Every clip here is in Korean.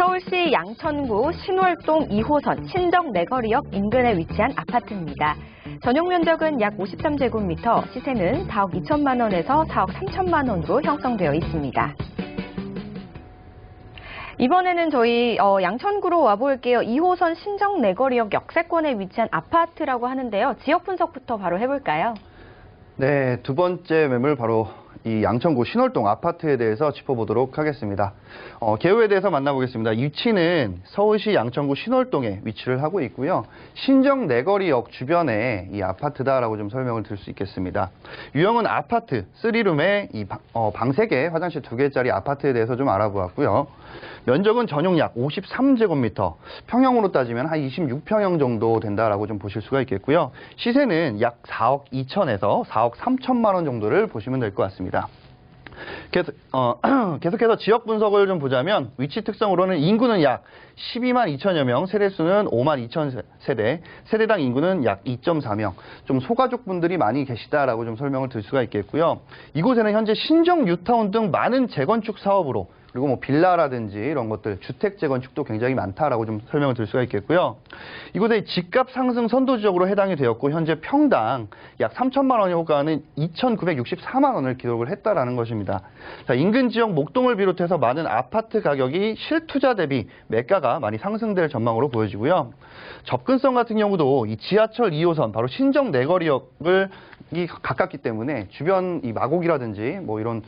서울시 양천구 신월동 2호선 신정내거리역 인근에 위치한 아파트입니다. 전용 면적은 약 53제곱미터, 시세는 4억 2천만 원에서 4억 3천만 원으로 형성되어 있습니다. 이번에는 저희 양천구로 와볼게요. 2호선 신정내거리역 역세권에 위치한 아파트라고 하는데요. 지역 분석부터 바로 해볼까요? 네, 두 번째 매물 바로 이 양천구 신월동 아파트에 대해서 짚어보도록 하겠습니다. 개요에 대해서 만나보겠습니다. 위치는 서울시 양천구 신월동에 위치를 하고 있고요. 신정내거리역 주변에 이 아파트다라고 좀 설명을 드릴 수 있겠습니다. 유형은 아파트 3룸에 방 3개, 화장실 2개짜리 아파트에 대해서 좀 알아보았고요. 면적은 전용 약 53제곱미터, 평형으로 따지면 한 26평형 정도 된다라고 좀 보실 수가 있겠고요. 시세는 약 4억 2천에서 4억 3천만 원 정도를 보시면 될 것 같습니다. 계속해서 지역 분석을 좀 보자면 위치 특성으로는 인구는 약 12만 2천여 명, 세대수는 5만 2천 세대, 세대당 인구는 약 2.4명, 좀 소가족 분들이 많이 계시다라고 좀 설명을 드릴 수가 있겠고요. 이곳에는 현재 신정 뉴타운 등 많은 재건축 사업으로 그리고 뭐 빌라라든지 이런 것들, 주택 재건축도 굉장히 많다라고 좀 설명을 드릴 수가 있겠고요. 이곳에 집값 상승 선도 지역으로 해당이 되었고 현재 평당 약 3천만 원의 호가는 2,964만 원을 기록을 했다라는 것입니다. 자, 인근 지역 목동을 비롯해서 많은 아파트 가격이 실투자 대비 매가가 많이 상승될 전망으로 보여지고요. 접근성 같은 경우도 이 지하철 2호선 바로 신정 내거리역을 가깝기 때문에 주변 이 마곡이라든지 뭐 이런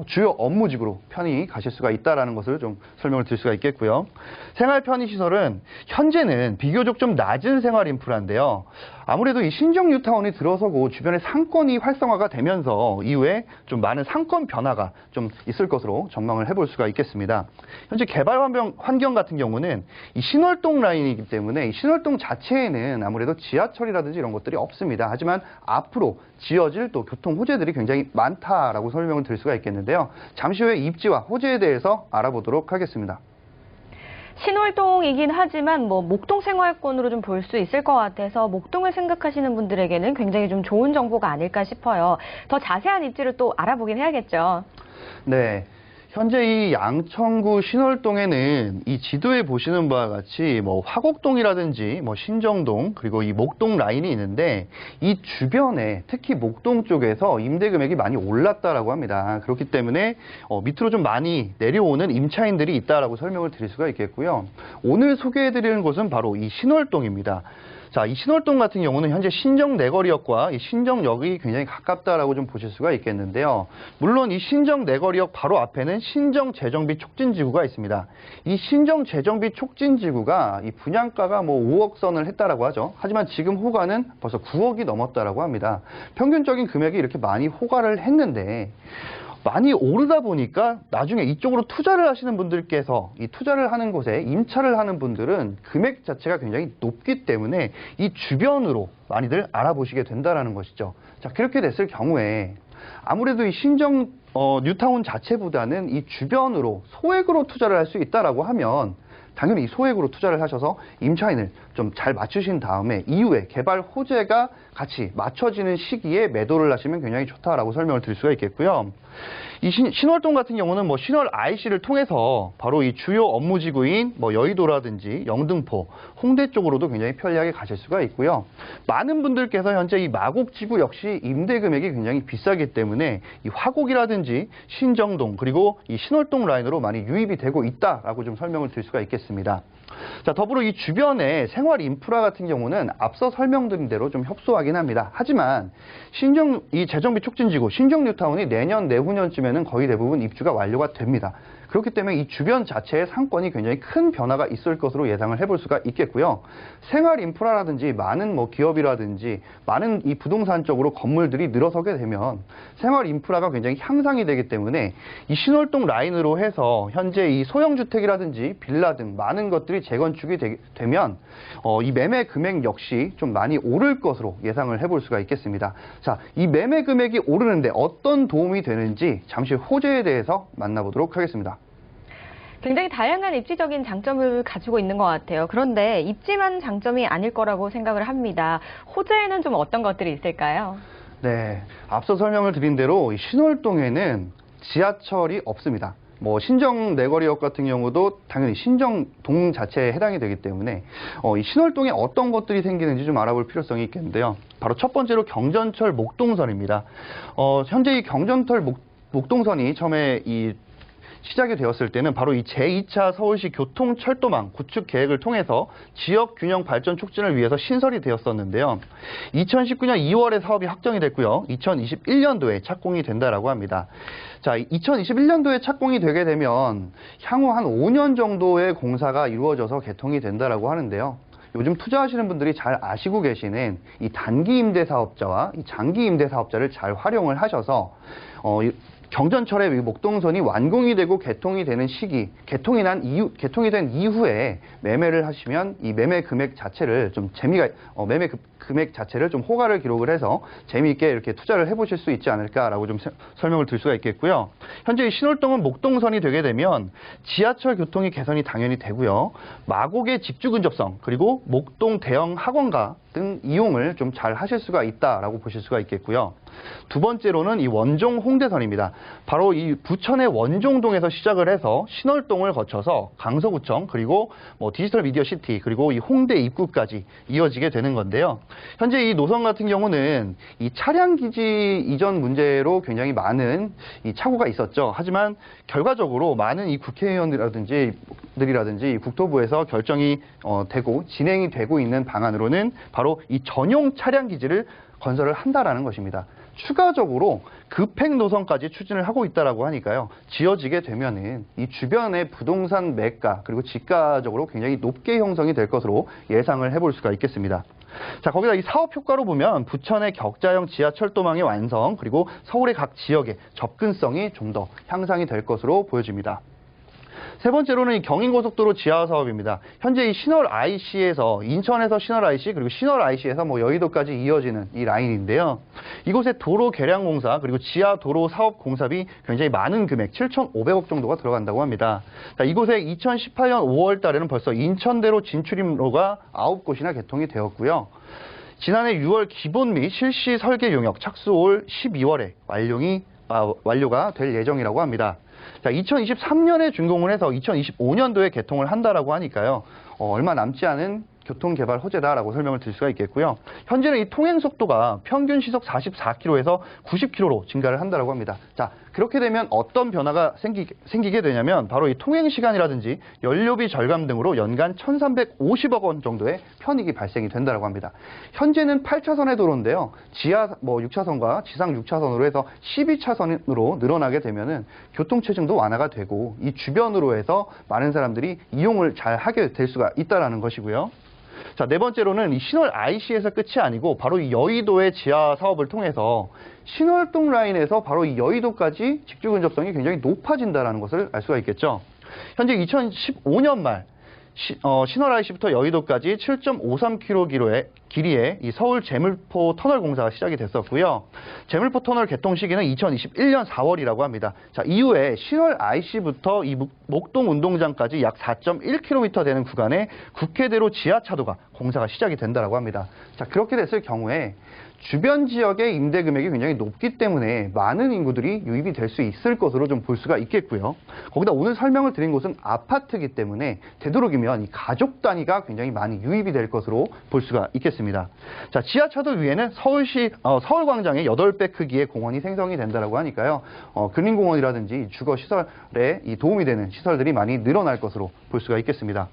주요 업무지구로 편히 가실 수가 있다라는 것을 좀 설명을 드릴 수가 있겠고요. 생활 편의 시설은 현재는 비교적 좀 낮은 생활 인프라인데요. 아무래도 이 신정 뉴타운이 들어서고 주변에 상권이 활성화가 되면서 이후에 좀 많은 상권 변화가 좀 있을 것으로 전망을 해볼 수가 있겠습니다. 현재 개발 환경 같은 경우는 이 신월동 라인이기 때문에 이 신월동 자체에는 아무래도 지하철이라든지 이런 것들이 없습니다. 하지만 앞으로 지어질 또 교통 호재들이 굉장히 많다라고 설명을 드릴 수가 있겠는데요. 잠시 후에 입지와 호재에 대해서 알아보도록 하겠습니다. 신월동이긴 하지만 목동 생활권으로 좀 볼 수 있을 것 같아서 목동을 생각하시는 분들에게는 굉장히 좀 좋은 정보가 아닐까 싶어요. 더 자세한 입지를 또 알아보긴 해야겠죠. 네. 현재 이 양천구 신월동에는 이 지도에 보시는 바와 같이 화곡동이라든지 신정동 그리고 이 목동 라인이 있는데 이 주변에 특히 목동 쪽에서 임대 금액이 많이 올랐다라고 합니다. 그렇기 때문에 밑으로 좀 많이 내려오는 임차인들이 있다라고 설명을 드릴 수가 있겠고요. 오늘 소개해드리는 곳은 바로 이 신월동입니다. 자, 이 신월동 같은 경우는 현재 신정내거리역과 이 신정역이 굉장히 가깝다라고 좀 보실 수가 있겠는데요. 물론 이 신정내거리역 바로 앞에는 신정재정비 촉진지구가 있습니다. 이 신정재정비 촉진지구가 이 분양가가 5억 선을 했다라고 하죠. 하지만 지금 호가는 벌써 9억이 넘었다라고 합니다. 평균적인 금액이 이렇게 많이 호가를 했는데 많이 오르다 보니까 나중에 이쪽으로 투자를 하시는 분들께서 이 투자를 하는 곳에 임차를 하는 분들은 금액 자체가 굉장히 높기 때문에 이 주변으로 많이들 알아보시게 된다는 것이죠. 자, 그렇게 됐을 경우에 아무래도 이 신정 뉴타운 자체보다는 이 주변으로 소액으로 투자를 할 수 있다라고 하면 당연히 이 소액으로 투자를 하셔서 임차인을 좀 잘 맞추신 다음에 이후에 개발 호재가 같이 맞춰지는 시기에 매도를 하시면 굉장히 좋다라고 설명을 드릴 수가 있겠고요. 이 신월동 같은 경우는 신월 IC를 통해서 바로 이 주요 업무지구인 여의도라든지 영등포, 홍대 쪽으로도 굉장히 편리하게 가실 수가 있고요. 많은 분들께서 현재 이 마곡지구 역시 임대 금액이 굉장히 비싸기 때문에 이 화곡이라든지 신정동 그리고 이 신월동 라인으로 많이 유입이 되고 있다라고 좀 설명을 드릴 수가 있겠습니다. 자, 더불어 이 주변의 생활 인프라 같은 경우는 앞서 설명드린 대로 좀 협소하긴 합니다. 하지만 이 재정비 촉진지구 신정 뉴타운이 내년 내후년쯤에는 거의 대부분 입주가 완료가 됩니다. 그렇기 때문에 이 주변 자체의 상권이 굉장히 큰 변화가 있을 것으로 예상을 해볼 수가 있겠고요. 생활 인프라라든지 많은 기업이라든지 많은 이 부동산 쪽으로 건물들이 늘어서게 되면 생활 인프라가 굉장히 향상이 되기 때문에 이 신월동 라인으로 해서 현재 이 소형주택이라든지 빌라 등 많은 것들이 재건축이 되면 이 매매 금액 역시 좀 많이 오를 것으로 예상을 해볼 수가 있겠습니다. 자, 이 매매 금액이 오르는데 어떤 도움이 되는지 잠시 호재에 대해서 만나보도록 하겠습니다. 굉장히 다양한 입지적인 장점을 가지고 있는 것 같아요. 그런데 입지만 장점이 아닐 거라고 생각을 합니다. 호재에는 좀 어떤 것들이 있을까요? 네, 앞서 설명을 드린 대로 이 신월동에는 지하철이 없습니다. 뭐 신정 내거리역 같은 경우도 당연히 신정동 자체에 해당이 되기 때문에 이 신월동에 어떤 것들이 생기는지 좀 알아볼 필요성이 있겠는데요. 바로 첫 번째로 경전철 목동선입니다. 현재 이 경전철 목동선이 처음에 시작이 되었을 때는 바로 이 제2차 서울시 교통철도망 구축 계획을 통해서 지역 균형 발전 촉진을 위해서 신설이 되었었는데요. 2019년 2월에 사업이 확정이 됐고요. 2021년도에 착공이 된다라고 합니다. 자, 2021년도에 착공이 되게 되면 향후 한 5년 정도의 공사가 이루어져서 개통이 된다라고 하는데요. 요즘 투자하시는 분들이 잘 아시고 계시는 이 단기 임대 사업자와 이 장기 임대 사업자를 잘 활용을 하셔서 경전철의 목동선이 완공이 되고 개통이 되는 시기, 개통이 된 이후에 매매를 하시면 이 매매 금액 자체를 좀 매매 금액 자체를 좀 호가를 기록을 해서 재미있게 이렇게 투자를 해보실 수 있지 않을까라고 좀 설명을 드릴 수가 있겠고요. 현재 이 신월동은 목동선이 되게 되면 지하철 교통이 개선이 당연히 되고요. 마곡의 직주 근접성 그리고 목동 대형 학원가 등 이용을 좀 잘 하실 수가 있다라고 보실 수가 있겠고요. 두 번째로는 이 원종 홍대선입니다. 바로 이 부천의 원종동에서 시작을 해서 신월동을 거쳐서 강서구청 그리고 디지털 미디어 시티 그리고 이 홍대 입구까지 이어지게 되는 건데요. 현재 이 노선 같은 경우는 이 차량 기지 이전 문제로 굉장히 많은 이 착오가 있었죠. 하지만 결과적으로 많은 이 국회의원들이라든지 국토부에서 결정이 되고 진행이 되고 있는 방안으로는 바로 이 전용 차량 기지를 건설을 한다라는 것입니다. 추가적으로 급행 노선까지 추진을 하고 있다라고 하니까요. 지어지게 되면은 이 주변의 부동산 매가 그리고 지가적으로 굉장히 높게 형성이 될 것으로 예상을 해볼 수가 있겠습니다. 자, 거기다 이 사업 효과로 보면 부천의 격자형 지하철도망의 완성 그리고 서울의 각 지역의 접근성이 좀 더 향상이 될 것으로 보여집니다. 세 번째로는 이 경인고속도로 지하 사업입니다. 현재 이 신월 IC에서 인천에서 신월 IC 그리고 신월 IC에서 여의도까지 이어지는 이 라인인데요. 이곳에 도로 개량 공사 그리고 지하 도로 사업 공사비 굉장히 많은 금액 7,500억 정도가 들어간다고 합니다. 자, 이곳에 2018년 5월 달에는 벌써 인천대로 진출입로가 9곳이나 개통이 되었고요. 지난해 6월 기본 및 실시 설계 용역 착수 올 12월에 완료가 될 예정이라고 합니다. 자, 2023년에 준공을 해서 2025년도에 개통을 한다라고 하니까요. 얼마 남지 않은 교통개발 호재다라고 설명을 드릴 수가 있겠고요. 현재는 이 통행 속도가 평균 시속 44km에서 90km로 증가를 한다라고 합니다. 자, 그렇게 되면 어떤 변화가 생기게 되냐면 바로 이 통행 시간이라든지 연료비 절감 등으로 연간 1,350억 원 정도의 편익이 발생이 된다라고 합니다. 현재는 8차선의 도로인데요. 지하 6차선과 지상 6차선으로 해서 12차선으로 늘어나게 되면은 교통체증도 완화가 되고 이 주변으로 해서 많은 사람들이 이용을 잘 하게 될 수가 있다라는 것이고요. 자, 네 번째로는 이 신월 IC에서 끝이 아니고 바로 이 여의도의 지하 사업을 통해서 신월동 라인에서 바로 이 여의도까지 직주 근접성이 굉장히 높아진다는 것을 알 수가 있겠죠. 현재 2015년 말 신월 IC부터 여의도까지 7.53km 길이의 이 서울 제물포 터널 공사가 시작이 됐었고요. 제물포 터널 개통 시기는 2021년 4월이라고 합니다. 자, 이후에 신월 IC부터 이 목동 운동장까지 약 4.1km 되는 구간에 국회대로 지하차도가 공사가 시작이 된다라고 합니다. 자, 그렇게 됐을 경우에 주변 지역의 임대 금액이 굉장히 높기 때문에 많은 인구들이 유입이 될 수 있을 것으로 좀 볼 수가 있겠고요. 거기다 오늘 설명을 드린 곳은 아파트이기 때문에 되도록이면 이 가족 단위가 굉장히 많이 유입이 될 것으로 볼 수가 있겠습니다. 자, 지하차도 위에는 서울광장의 8배 크기의 공원이 생성이 된다라고 하니까요. 근린공원이라든지 주거시설에 도움이 되는 시설들이 많이 늘어날 것으로 볼 수가 있겠습니다.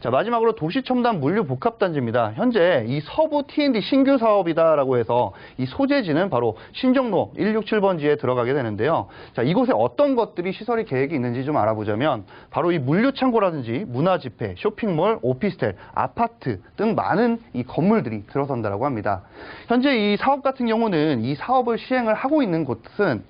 자, 마지막으로 도시첨단 물류복합단지입니다. 현재 이 서부 T&D 신규 사업이다라고 해서 이 소재지는 바로 신정로 167번지에 들어가게 되는데요. 자, 이곳에 어떤 것들이 시설이 계획이 있는지 좀 알아보자면 바로 이 물류창고라든지 문화집회, 쇼핑몰, 오피스텔, 아파트 등 많은 이 건물들이 들어선다라고 합니다. 현재 이 사업 같은 경우는 이 사업을 시행을 하고 있는 곳은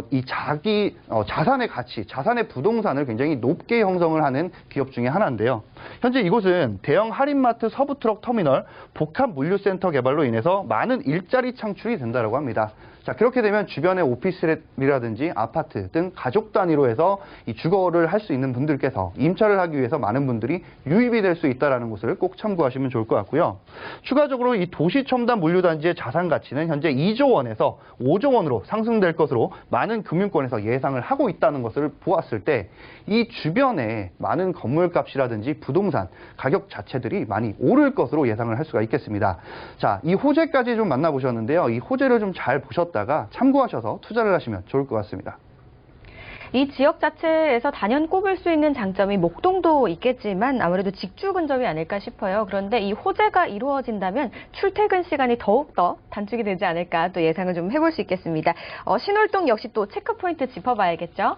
이 자산의 가치, 자산의 부동산을 굉장히 높게 형성을 하는 기업 중에 하나인데요. 현재 이곳은 대형 할인마트 서부트럭 터미널 복합 물류센터 개발로 인해서 많은 일자리 창출이 된다고 합니다. 자, 그렇게 되면 주변의 오피스텔이라든지 아파트 등 가족 단위로 해서 이 주거를 할 수 있는 분들께서 임차를 하기 위해서 많은 분들이 유입이 될 수 있다는 것을 꼭 참고하시면 좋을 것 같고요. 추가적으로 이 도시첨단 물류단지의 자산 가치는 현재 2조 원에서 5조 원으로 상승될 것으로 많은 금융권에서 예상을 하고 있다는 것을 보았을 때 이 주변에 많은 건물값이라든지 부동산 가격 자체들이 많이 오를 것으로 예상을 할 수가 있겠습니다. 자, 이 호재까지 좀 만나보셨는데요. 이 호재를 좀 잘 보셨다가 참고하셔서 투자를 하시면 좋을 것 같습니다. 이 지역 자체에서 단연 꼽을 수 있는 장점이 목동도 있겠지만 아무래도 직주 근접이 아닐까 싶어요. 그런데 이 호재가 이루어진다면 출퇴근 시간이 더욱더 단축이 되지 않을까 또 예상을 좀 해볼 수 있겠습니다. 신월동 역시 또 체크포인트 짚어봐야겠죠?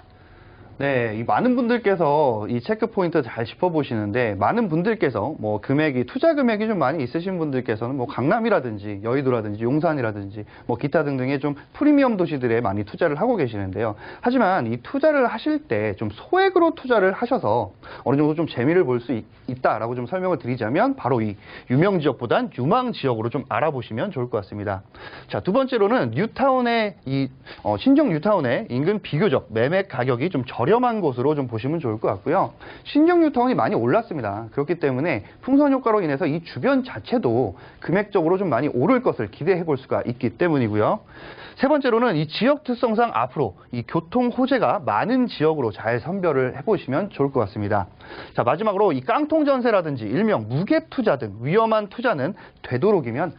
네, 이 많은 분들께서 이 체크 포인트 잘 짚어보시는데 많은 분들께서 뭐 금액이 투자 금액이 좀 많이 있으신 분들께서는 뭐 강남이라든지 여의도라든지 용산이라든지 뭐 기타 등등의 좀 프리미엄 도시들에 많이 투자를 하고 계시는데요. 하지만 이 투자를 하실 때 좀 소액으로 투자를 하셔서 어느 정도 좀 재미를 볼 수 있다라고 좀 설명을 드리자면 바로 이 유명 지역보단 유망 지역으로 좀 알아보시면 좋을 것 같습니다. 자, 두 번째로는 뉴타운의 신정 뉴타운의 인근 비교적 매매 가격이 좀 저렴한 곳으로 좀 보시면 좋을 것 같고요. 신정 뉴타운이 많이 올랐습니다. 그렇기 때문에 풍선 효과로 인해서 이 주변 자체도 금액적으로 좀 많이 오를 것을 기대해 볼 수가 있기 때문이고요. 세 번째로는 이 지역 특성상 앞으로 이 교통 호재가 많은 지역으로 잘 선별을 해보시면 좋을 것 같습니다. 자, 마지막으로 이 깡통 전세라든지 일명 무갭 투자 등 위험한 투자는 되도록이면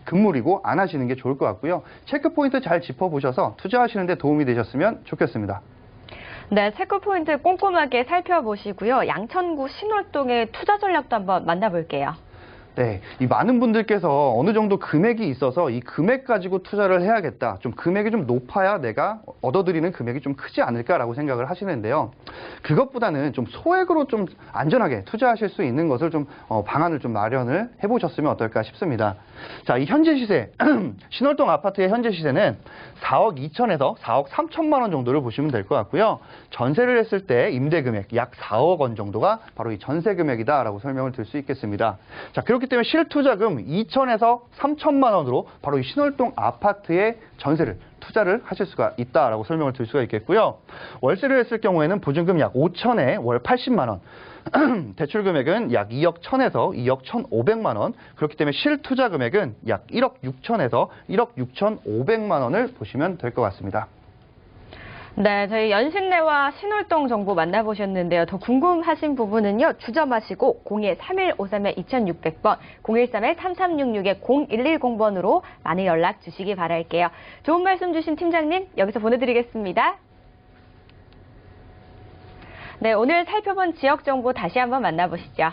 금물이고 안 하시는 게 좋을 것 같고요. 체크 포인트 잘 짚어보셔서 투자하시는 데 도움이 되셨으면 좋겠습니다. 네, 체크포인트 꼼꼼하게 살펴보시고요. 양천구 신월동의 투자 전략도 한번 만나볼게요. 네, 이 많은 분들께서 어느 정도 금액이 있어서 이 금액 가지고 투자를 해야겠다. 좀 금액이 좀 높아야 내가 얻어들이는 금액이 좀 크지 않을까라고 생각을 하시는데요. 그것보다는 좀 소액으로 좀 안전하게 투자하실 수 있는 것을 좀 방안을 좀 마련을 해보셨으면 어떨까 싶습니다. 자, 이 현재 시세, 신월동 아파트의 현재 시세는 4억 2천에서 4억 3천만 원 정도를 보시면 될 것 같고요. 전세를 했을 때 임대 금액 약 4억 원 정도가 바로 이 전세 금액이다라고 설명을 드릴 수 있겠습니다. 자, 그렇기 때문에 실투자금 2천에서 3천만 원으로 바로 이 신월동 아파트의 전세를 투자를 하실 수가 있다라고 설명을 드릴 수가 있겠고요. 월세를 했을 경우에는 보증금 약 5천에 월 80만 원, 대출 금액은 약 2억 1천에서 2억 1,500만 원, 그렇기 때문에 실투자 금액은 약 1억 6천에서 1억 6,500만 원을 보시면 될 것 같습니다. 네, 저희 연신내와 신월동 정보 만나보셨는데요. 더 궁금하신 부분은요. 주점하시고 02-3153-2600번, 013-3366-0110번으로 많은 연락 주시기 바랄게요. 좋은 말씀 주신 팀장님, 여기서 보내드리겠습니다. 네, 오늘 살펴본 지역 정보 다시 한번 만나보시죠.